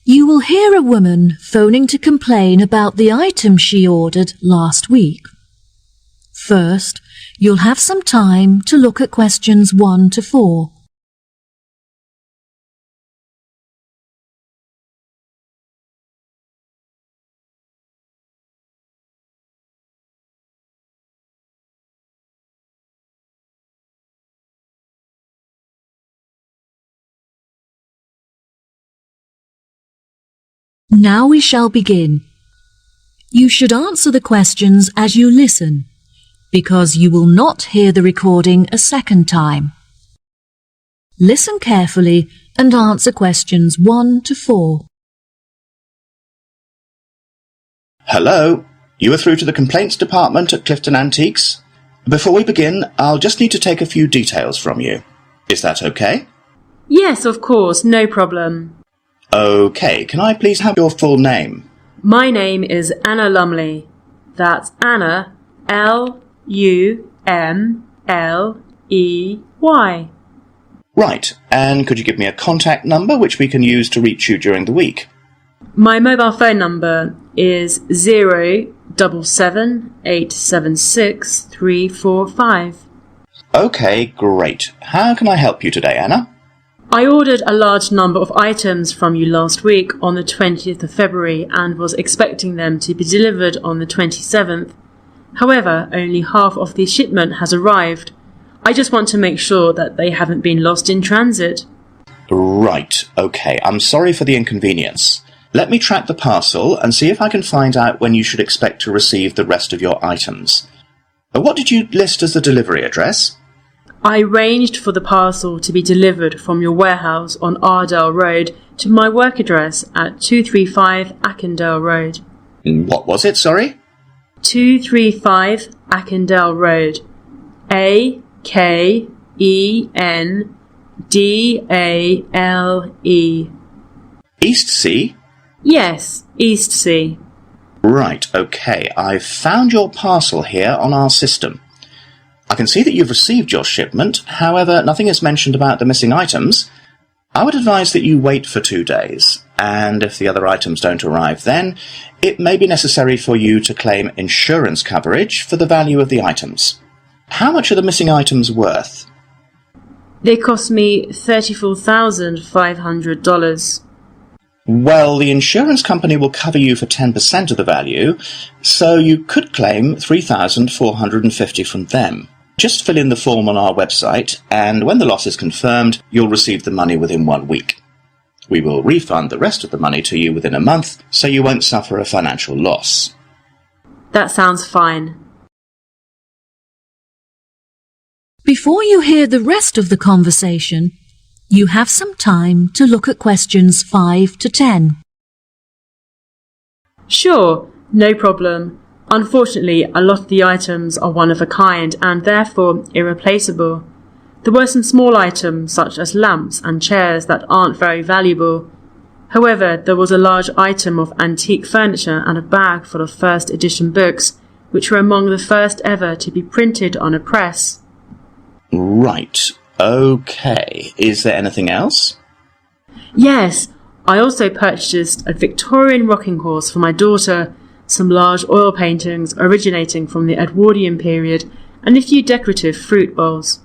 You will hear a woman phoning to complain about the item she ordered last week. First, you'll have some time to look at questions 1 to 4. Now we shall begin. You should answer the questions as you listen, because you will not hear the recording a second time. Listen carefully and answer questions 1 to 4. Hello, you are through to the complaints department at Clifton Antiques. Before we begin, I'll just need to take a few details from you. Is that okay? Yes, of course, no problem. Okay, can I please have your full name? My name is Anna Lumley. That's Anna, L-U-M-L-E-Y. Right, and could you give me a contact number which we can use to reach you during the week? My mobile phone number is 077876345. Okay, great. How can I help you today, Anna? I ordered a large number of items from you last week on the 20th of February and was expecting them to be delivered on the 27th. However, only half of the shipment has arrived. I just want to make sure that they haven't been lost in transit. Right, okay. I'm sorry for the inconvenience. Let me track the parcel and see if I can find out when you should expect to receive the rest of your items. What did you list as the delivery address? I arranged for the parcel to be delivered from your warehouse on Ardell Road to my work address at 235 Ackendale Road. What was it, sorry? 235 Ackendale Road. A-K-E-N-D-A-L-E. Eastsea? Yes, Eastsea. Right, okay. I've found your parcel here on our system. I can see that you've received your shipment, however, nothing is mentioned about the missing items. I would advise that you wait for 2 days, and if the other items don't arrive then, it may be necessary for you to claim insurance coverage for the value of the items. How much are the missing items worth? They cost me $34,500. Well, the insurance company will cover you for 10% of the value, so you could claim $3,450 from them. Just fill in the form on our website, and when the loss is confirmed, you'll receive the money within 1 week. We will refund the rest of the money to you within a month, so you won't suffer a financial loss. That sounds fine. Before you hear the rest of the conversation, you have some time to look at questions 5 to 10. Sure, no problem. Unfortunately, a lot of the items are one of a kind and therefore irreplaceable. There were some small items such as lamps and chairs that aren't very valuable. However, there was a large item of antique furniture and a bag full of first edition books, which were among the first ever to be printed on a press. Right, okay. Is there anything else? Yes, I also purchased a Victorian rocking horse for my daughter, some large oil paintings originating from the Edwardian period, and a few decorative fruit bowls.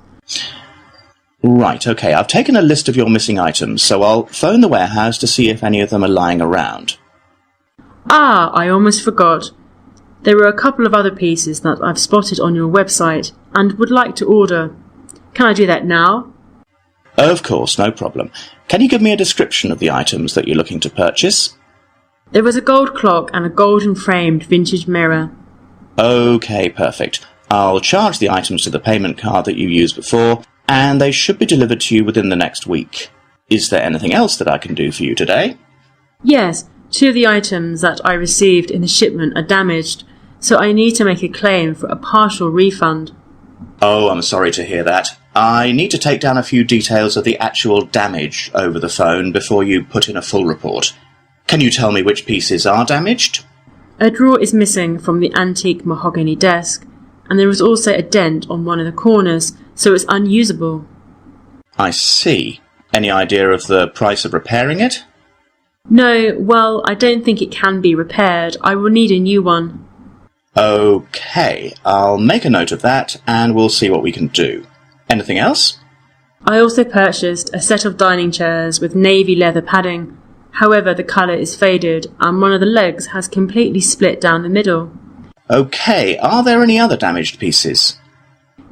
Right, okay. I've taken a list of your missing items, so I'll phone the warehouse to see if any of them are lying around. Ah, I almost forgot. There were a couple of other pieces that I've spotted on your website and would like to order. Can I do that now? Of course, no problem. Can you give me a description of the items that you're looking to purchase? There was a gold clock and a golden framed vintage mirror. Okay, perfect. I'll charge the items to the payment card that you used before, and they should be delivered to you within the next week. Is there anything else that I can do for you today? Yes, 2 of the items that I received in the shipment are damaged, so I need to make a claim for a partial refund. Oh, I'm sorry to hear that. I need to take down a few details of the actual damage over the phone before you put in a full report. Can you tell me which pieces are damaged? A drawer is missing from the antique mahogany desk, and there is also a dent on one of the corners, so it's unusable. I see. Any idea of the price of repairing it? No, well, I don't think it can be repaired. I will need a new one. Okay, I'll make a note of that and we'll see what we can do. Anything else? I also purchased a set of dining chairs with navy leather padding. However, the colour is faded and one of the legs has completely split down the middle. Okay, are there any other damaged pieces?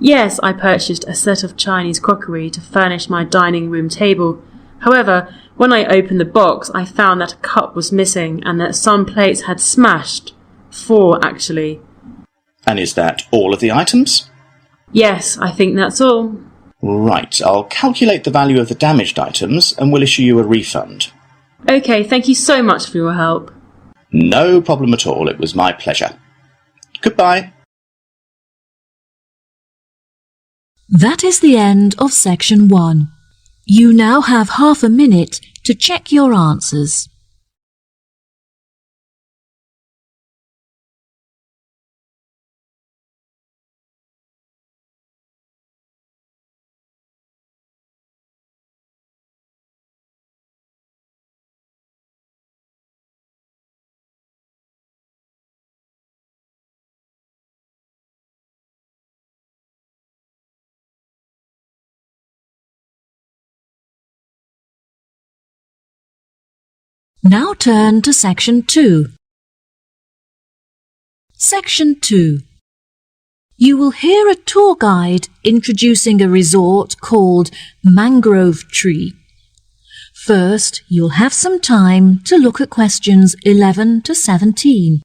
Yes, I purchased a set of Chinese crockery to furnish my dining room table. However, when I opened the box, I found that a cup was missing and that some plates had smashed. 4, actually. And is that all of the items? Yes, I think that's all. Right, I'll calculate the value of the damaged items and we'll issue you a refund. Okay, thank you so much for your help. No problem at all, it was my pleasure. Goodbye. That is the end of section 1. You now have half a minute to check your answers. Now turn to section 2. Section 2. You will hear a tour guide introducing a resort called Mangrove Tree. First, you'll have some time to look at questions 11 to 17.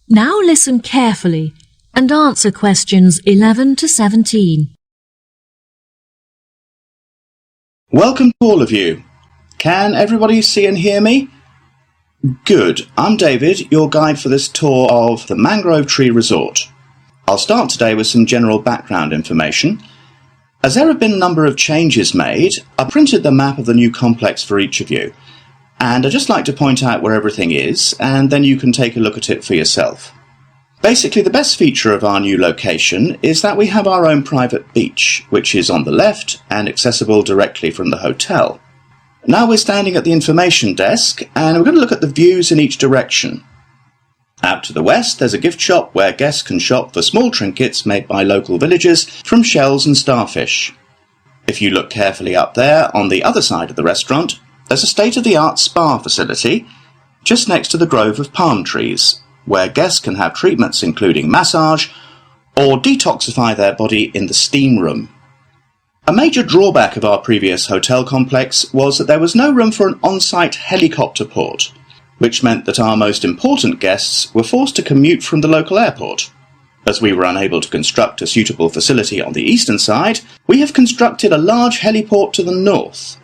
Now listen carefully and answer questions 11 to 17. Welcome to all of you. Can everybody see and hear me? Good. I'm David, your guide for this tour of the Mangrove Tree Resort. I'll start today with some general background information. As there have been a number of changes made, I printed the map of the new complex for each of you. And I'd just like to point out where everything is, and then you can take a look at it for yourself. Basically, the best feature of our new location is that we have our own private beach, which is on the left and accessible directly from the hotel. Now we're standing at the information desk, and we're going to look at the views in each direction. Out to the west, there's a gift shop where guests can shop for small trinkets made by local villagers from shells and starfish. If you look carefully up there, on the other side of the restaurant, there's a state-of-the-art spa facility just next to the grove of palm trees, where guests can have treatments including massage or detoxify their body in the steam room. A major drawback of our previous hotel complex was that there was no room for an on-site helicopter port, which meant that our most important guests were forced to commute from the local airport. As we were unable to construct a suitable facility on the eastern side, we have constructed a large heliport to the north.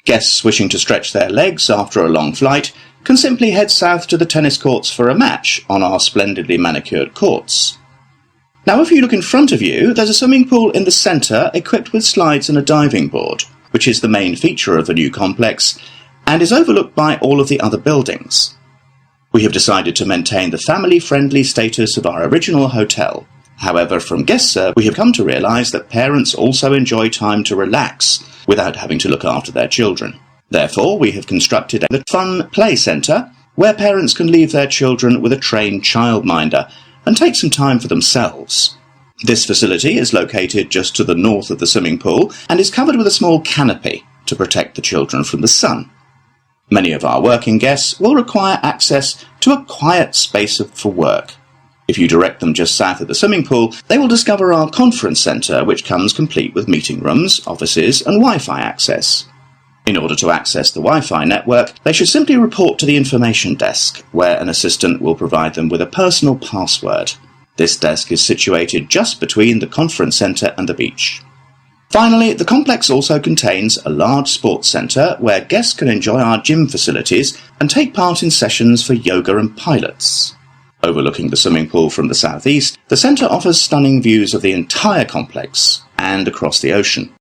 Guests wishing to stretch their legs after a long flight can simply head south to the tennis courts for a match on our splendidly manicured courts. Now, if you look in front of you, there's a swimming pool in the centre equipped with slides and a diving board, which is the main feature of the new complex and is overlooked by all of the other buildings. We have decided to maintain the family-friendly status of our original hotel. However, from guest service, we have come to realise that parents also enjoy time to relax without having to look after their children. Therefore, we have constructed a fun play centre where parents can leave their children with a trained childminder and take some time for themselves. This facility is located just to the north of the swimming pool and is covered with a small canopy to protect the children from the sun. Many of our working guests will require access to a quiet space for work. If you direct them just south of the swimming pool, they will discover our conference centre, which comes complete with meeting rooms, offices and Wi-Fi access. In order to access the Wi-Fi network, they should simply report to the information desk, where an assistant will provide them with a personal password. This desk is situated just between the conference centre and the beach. Finally, the complex also contains a large sports centre where guests can enjoy our gym facilities and take part in sessions for yoga and pilates. Overlooking the swimming pool from the southeast, the centre offers stunning views of the entire complex and across the ocean.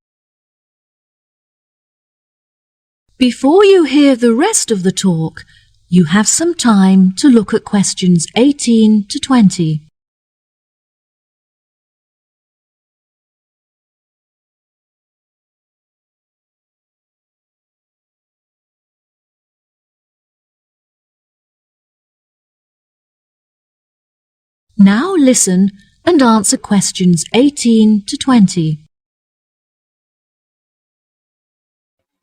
Before you hear the rest of the talk, you have some time to look at questions 18 to 20. Now listen and answer questions 18 to 20.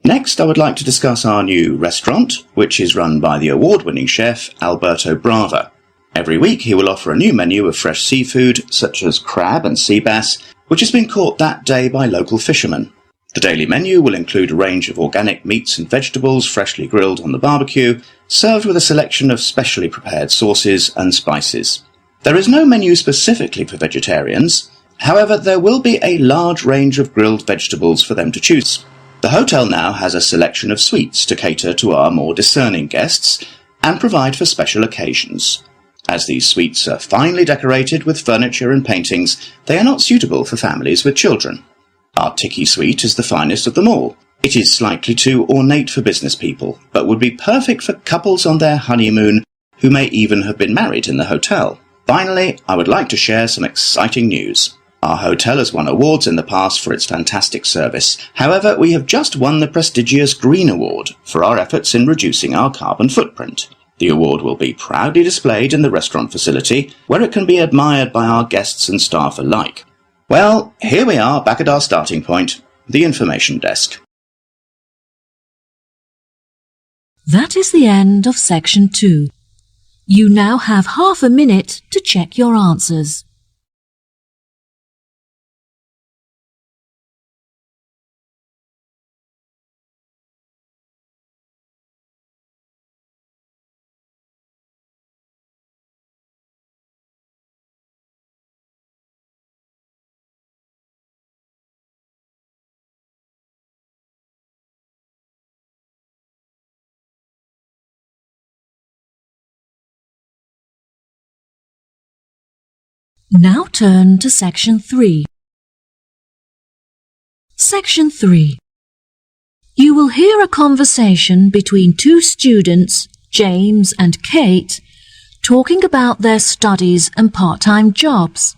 Next, I would like to discuss our new restaurant, which is run by the award-winning chef Alberto Brava. Every week he will offer a new menu of fresh seafood, such as crab and sea bass, which has been caught that day by local fishermen. The daily menu will include a range of organic meats and vegetables freshly grilled on the barbecue, served with a selection of specially prepared sauces and spices. There is no menu specifically for vegetarians. However, there will be a large range of grilled vegetables for them to choose. The hotel now has a selection of sweets to cater to our more discerning guests and provide for special occasions. As these sweets are finely decorated with furniture and paintings, they are not suitable for families with children. Our Tiki sweet is the finest of them all. It is slightly too ornate for business people, but would be perfect for couples on their honeymoon who may even have been married in the hotel. Finally, I would like to share some exciting news. Our hotel has won awards in the past for its fantastic service. However, we have just won the prestigious Green Award for our efforts in reducing our carbon footprint. The award will be proudly displayed in the restaurant facility, where it can be admired by our guests and staff alike. Well, here we are back at our starting point, the information desk. That is the end of section 2. You now have half a minute to check your answers. Now turn to section 3. Section 3. You will hear a conversation between two students, James and Kate, talking about their studies and part-time jobs.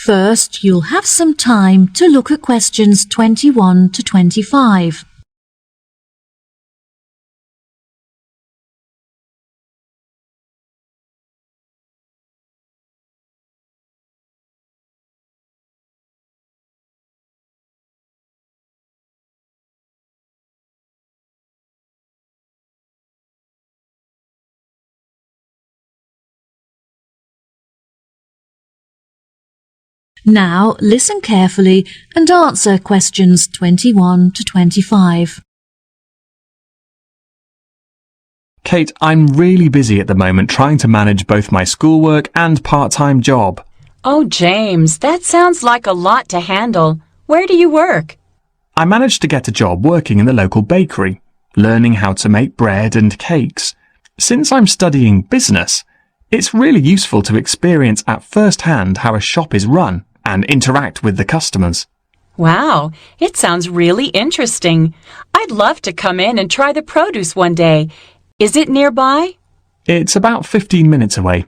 First, you'll have some time to look at questions 21 to 25. Now listen carefully and answer questions 21 to 25. Kate, I'm really busy at the moment trying to manage both my schoolwork and part-time job. Oh, James, that sounds like a lot to handle. Where do you work? I managed to get a job working in the local bakery, learning how to make bread and cakes. Since I'm studying business, it's really useful to experience at first hand how a shop is run and interact with the customers. Wow, it sounds really interesting. I'd love to come in and try the produce one day. Is it nearby? It's about 15 minutes away,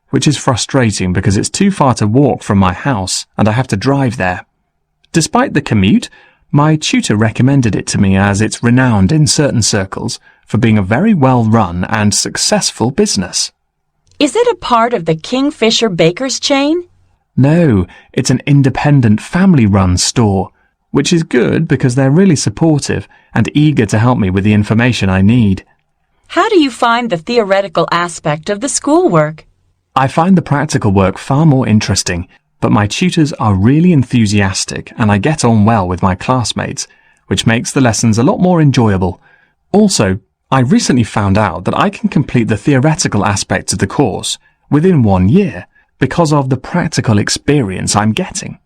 which is frustrating because it's too far to walk from my house and I have to drive there. Despite the commute, my tutor recommended it to me as it's renowned in certain circles for being a very well-run and successful business. Is it a part of the Kingfisher Bakers chain? No, it's an independent family-run store, which is good because they're really supportive and eager to help me with the information I need. How do you find the theoretical aspect of the schoolwork? I find the practical work far more interesting, but my tutors are really enthusiastic and I get on well with my classmates, which makes the lessons a lot more enjoyable. Also, I recently found out that I can complete the theoretical aspects of the course within 1 year, because of the practical experience I'm getting.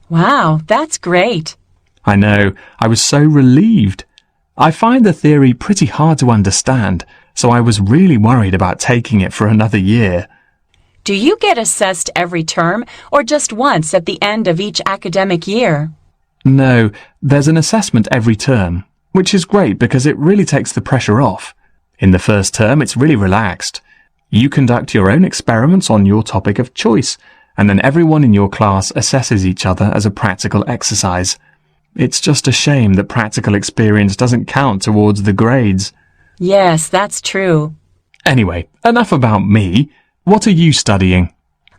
Wow, that's great. I know, I was so relieved. I find the theory pretty hard to understand, so I was really worried about taking it for another year. Do you get assessed every term or just once at the end of each academic year? No, there's an assessment every term, which is great because it really takes the pressure off. In the first term, it's really relaxed. You conduct your own experiments on your topic of choice, and then everyone in your class assesses each other as a practical exercise. It's just a shame that practical experience doesn't count towards the grades. Yes, that's true. Anyway, enough about me. What are you studying?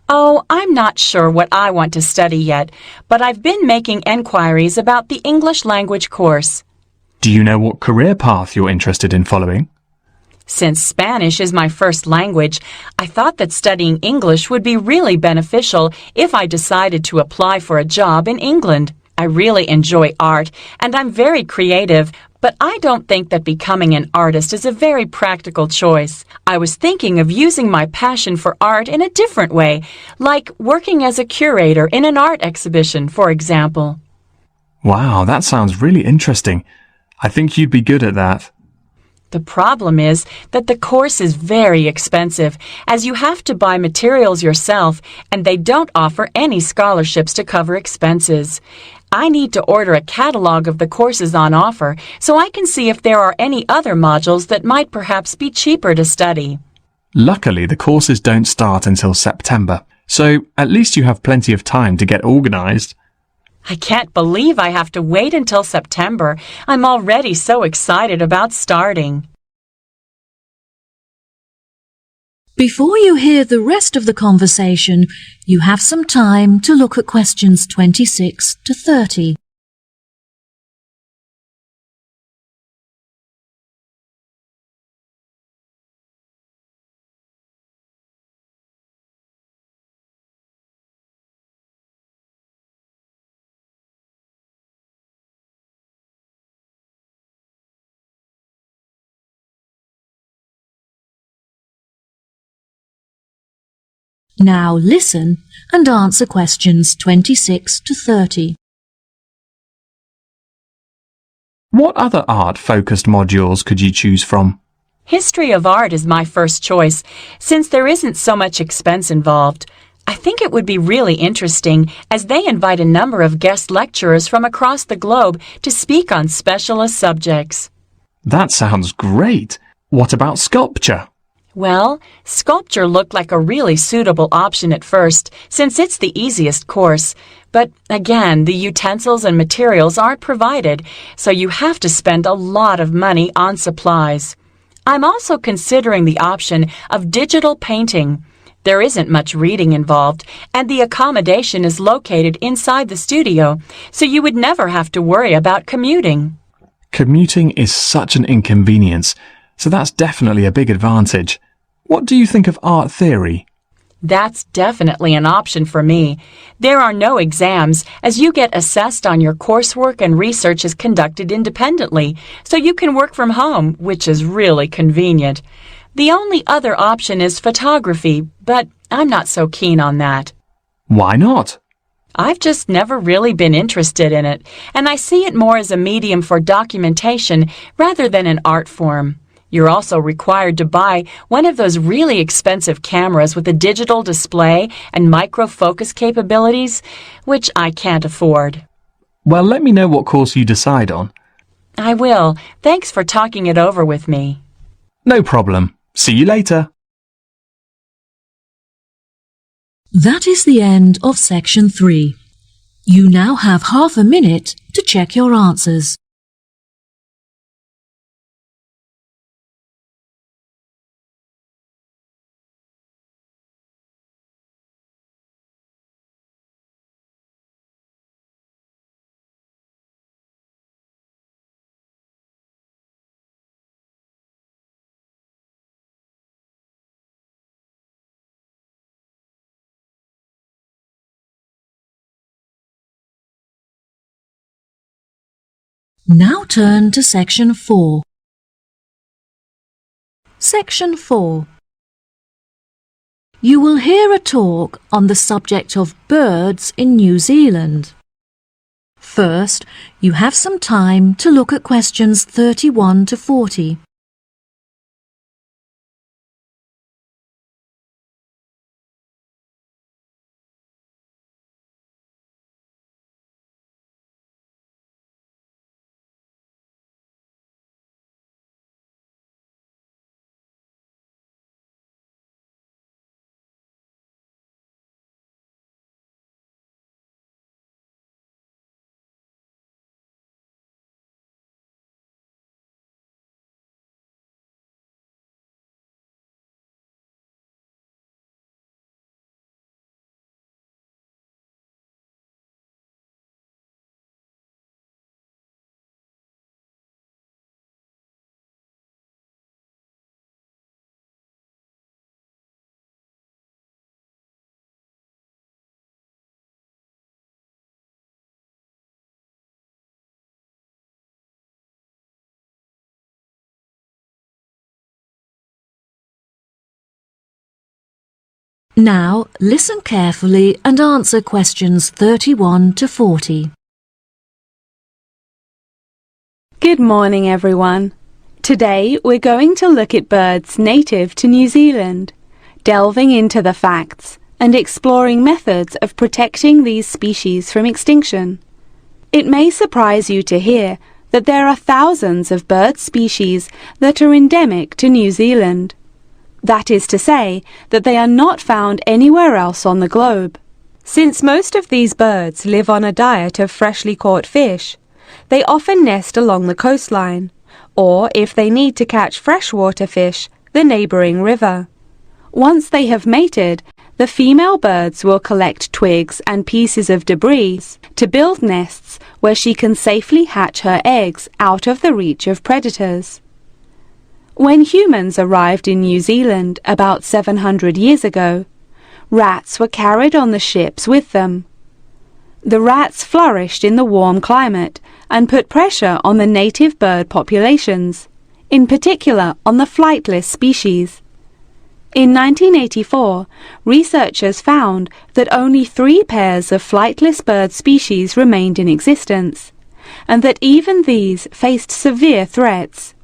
Oh, I'm not sure what I want to study yet, but I've been making enquiries about the English language course. Do you know what career path you're interested in following? Since Spanish is my first language, I thought that studying English would be really beneficial if I decided to apply for a job in England. I really enjoy art, and I'm very creative, but I don't think that becoming an artist is a very practical choice. I was thinking of using my passion for art in a different way, like working as a curator in an art exhibition, for example. Wow, that sounds really interesting. I think you'd be good at that. The problem is that the course is very expensive, as you have to buy materials yourself, and they don't offer any scholarships to cover expenses. I need to order a catalog of the courses on offer so I can see if there are any other modules that might perhaps be cheaper to study. Luckily, the courses don't start until September, so at least you have plenty of time to get organized. I can't believe I have to wait until September. I'm already so excited about starting. Before you hear the rest of the conversation, you have some time to look at questions 26 to 30. Now listen and answer questions 26 to 30. What other art-focused modules could you choose from? History of art is my first choice, since there isn't so much expense involved. I think it would be really interesting, as they invite a number of guest lecturers from across the globe to speak on specialist subjects. That sounds great. What about sculpture? Well, sculpture looked like a really suitable option at first, since it's the easiest course. But again, the utensils and materials aren't provided, so you have to spend a lot of money on supplies. I'm also considering the option of digital painting. There isn't much reading involved, and the accommodation is located inside the studio, so you would never have to worry about commuting. Commuting is such an inconvenience, so that's definitely a big advantage. What do you think of art theory? That's definitely an option for me. There are no exams, as you get assessed on your coursework and research is conducted independently, so you can work from home, which is really convenient. The only other option is photography, but I'm not so keen on that. Why not? I've just never really been interested in it, and I see it more as a medium for documentation rather than an art form. You're also required to buy one of those really expensive cameras with a digital display and micro-focus capabilities, which I can't afford. Well, let me know what course you decide on. I will. Thanks for talking it over with me. No problem. See you later. That is the end of section 3. You now have half a minute to check your answers. Now turn to section 4. Section 4. You will hear a talk on the subject of birds in New Zealand. First, you have some time to look at questions 31 to 40. Now, listen carefully and answer questions 31 to 40. Good morning, everyone. Today we're going to look at birds native to New Zealand, delving into the facts and exploring methods of protecting these species from extinction. It may surprise you to hear that there are thousands of bird species that are endemic to New Zealand. That is to say, that they are not found anywhere else on the globe. Since most of these birds live on a diet of freshly caught fish, they often nest along the coastline, or if they need to catch freshwater fish, the neighbouring river. Once they have mated, the female birds will collect twigs and pieces of debris to build nests where she can safely hatch her eggs out of the reach of predators. When humans arrived in New Zealand about 700 years ago, rats were carried on the ships with them. The rats flourished in the warm climate and put pressure on the native bird populations, in particular on the flightless species. In 1984, researchers found that only 3 pairs of flightless bird species remained in existence, and that even these faced severe threats.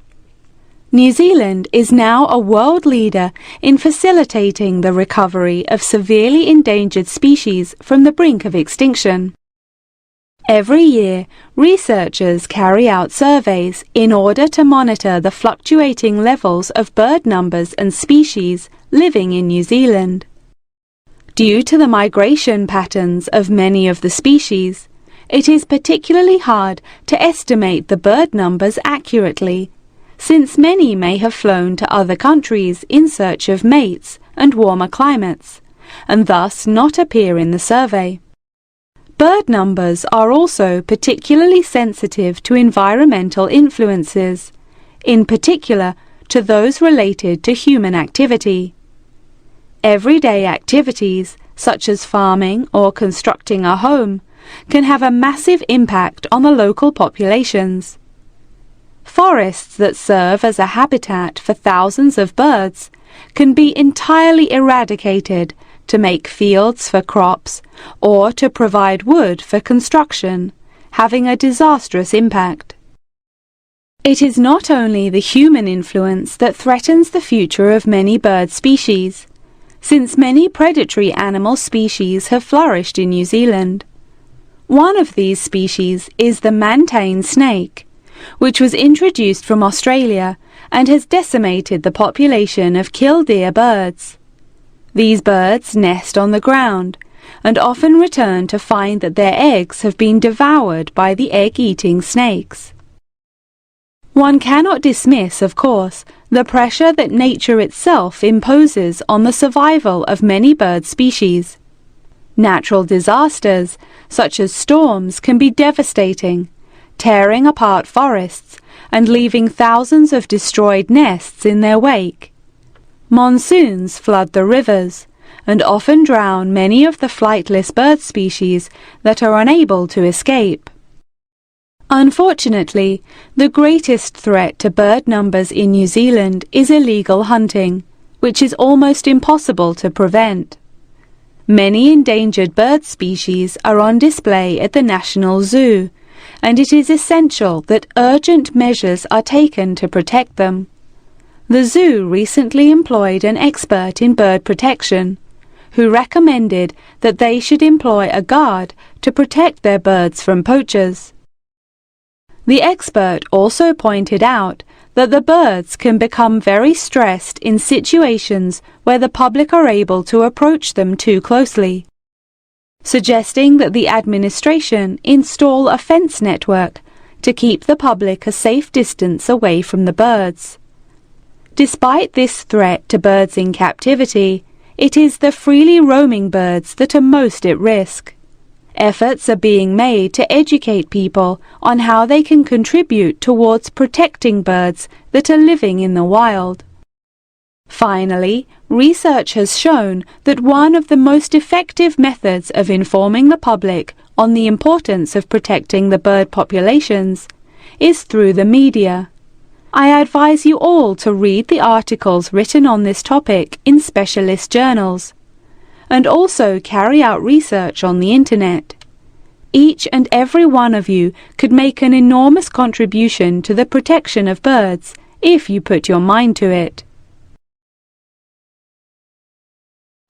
New Zealand is now a world leader in facilitating the recovery of severely endangered species from the brink of extinction. Every year, researchers carry out surveys in order to monitor the fluctuating levels of bird numbers and species living in New Zealand. Due to the migration patterns of many of the species, it is particularly hard to estimate the bird numbers accurately, since many may have flown to other countries in search of mates and warmer climates, and thus not appear in the survey. Bird numbers are also particularly sensitive to environmental influences, in particular to those related to human activity. Everyday activities, such as farming or constructing a home, can have a massive impact on the local populations. Forests that serve as a habitat for thousands of birds can be entirely eradicated to make fields for crops or to provide wood for construction, having a disastrous impact. It is not only the human influence that threatens the future of many bird species, since many predatory animal species have flourished in New Zealand. One of these species is the mantane snake, which was introduced from Australia and has decimated the population of killdeer birds. These birds nest on the ground and often return to find that their eggs have been devoured by the egg-eating snakes. One cannot dismiss, of course, the pressure that nature itself imposes on the survival of many bird species. Natural disasters, such as storms, can be devastating, tearing apart forests and leaving thousands of destroyed nests in their wake. Monsoons flood the rivers and often drown many of the flightless bird species that are unable to escape. Unfortunately, the greatest threat to bird numbers in New Zealand is illegal hunting, which is almost impossible to prevent. Many endangered bird species are on display at the National Zoo, and it is essential that urgent measures are taken to protect them. The zoo recently employed an expert in bird protection, who recommended that they should employ a guard to protect their birds from poachers. The expert also pointed out that the birds can become very stressed in situations where the public are able to approach them too closely, suggesting that the administration install a fence network to keep the public a safe distance away from the birds. Despite this threat to birds in captivity, it is the freely roaming birds that are most at risk. Efforts are being made to educate people on how they can contribute towards protecting birds that are living in the wild. Finally, research has shown that one of the most effective methods of informing the public on the importance of protecting the bird populations is through the media. I advise you all to read the articles written on this topic in specialist journals, and also carry out research on the internet. Each and every one of you could make an enormous contribution to the protection of birds if you put your mind to it.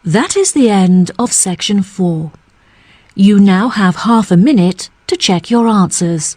That is the end of section 4. You now have half a minute to check your answers.